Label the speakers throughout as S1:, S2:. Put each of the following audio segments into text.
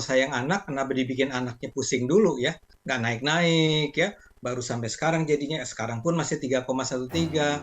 S1: sayang anak, kenapa dibikin anaknya pusing dulu ya, nggak naik-naik ya, baru sampai sekarang jadinya, sekarang pun masih 3,13.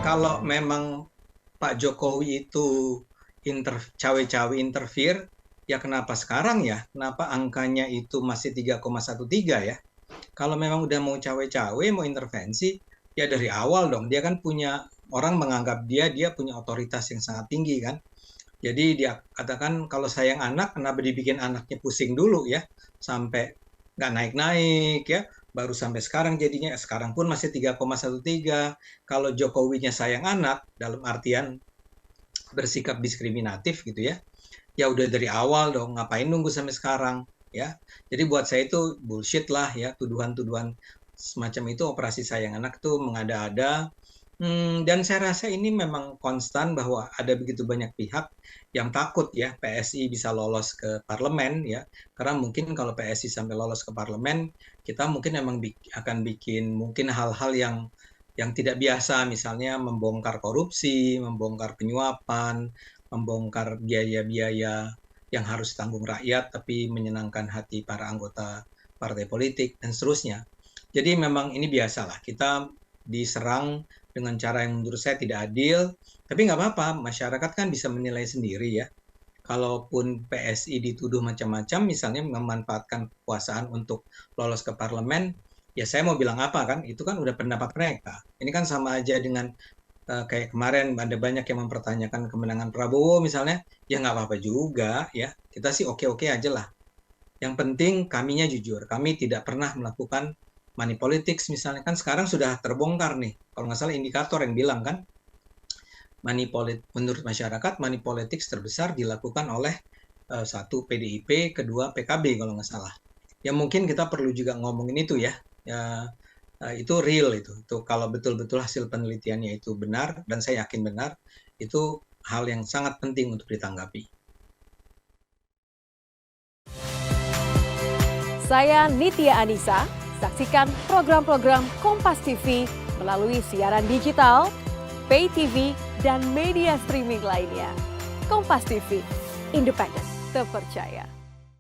S1: Kalau memang Pak Jokowi itu cawe-cawe interfere, ya kenapa sekarang ya? Kenapa angkanya itu masih 3,13 ya? Kalau memang udah mau cawe-cawe, mau intervensi, ya dari awal dong. Dia kan punya, orang menganggap dia punya otoritas yang sangat tinggi kan. Jadi dia katakan kalau sayang anak, kenapa dibikin anaknya pusing dulu ya, sampai nggak naik-naik ya, baru sampai sekarang jadinya, sekarang pun masih 3,13. Kalau Jokowinya sayang anak, dalam artian bersikap diskriminatif gitu ya, ya udah dari awal dong, ngapain nunggu sampai sekarang ya. Jadi buat saya itu bullshit lah ya, tuduhan-tuduhan semacam itu, operasi sayang anak tuh mengada-ada. Dan saya rasa ini memang konstan bahwa ada begitu banyak pihak yang takut ya PSI bisa lolos ke parlemen ya. Karena mungkin kalau PSI sampai lolos ke parlemen, kita mungkin emang akan bikin mungkin hal-hal yang tidak biasa, misalnya membongkar korupsi, membongkar penyuapan, membongkar biaya-biaya yang harus tanggung rakyat tapi menyenangkan hati para anggota partai politik dan seterusnya. Jadi memang ini biasalah, kita diserang dengan cara yang menurut saya tidak adil, tapi nggak apa-apa, masyarakat kan bisa menilai sendiri ya. Kalaupun PSI dituduh macam-macam, misalnya memanfaatkan kekuasaan untuk lolos ke parlemen, ya saya mau bilang apa kan, itu kan udah pendapat mereka. Ini kan sama aja dengan kayak kemarin ada banyak yang mempertanyakan kemenangan Prabowo misalnya, ya nggak apa-apa juga ya, kita sih oke-oke aja lah. Yang penting kaminya jujur, kami tidak pernah melakukan money politics misalnya, kan sekarang sudah terbongkar nih, kalau nggak salah indikator yang bilang kan, menurut masyarakat money politics terbesar dilakukan oleh satu PDIP, kedua PKB kalau nggak salah. Ya mungkin kita perlu juga ngomongin itu ya, itu real itu kalau betul-betul hasil penelitiannya itu benar, dan saya yakin benar, itu hal yang sangat penting untuk ditanggapi.
S2: Saya Nitya Anissa, saksikan program-program Kompas TV melalui siaran digital, pay TV, dan media streaming lainnya. Kompas TV, independen, terpercaya.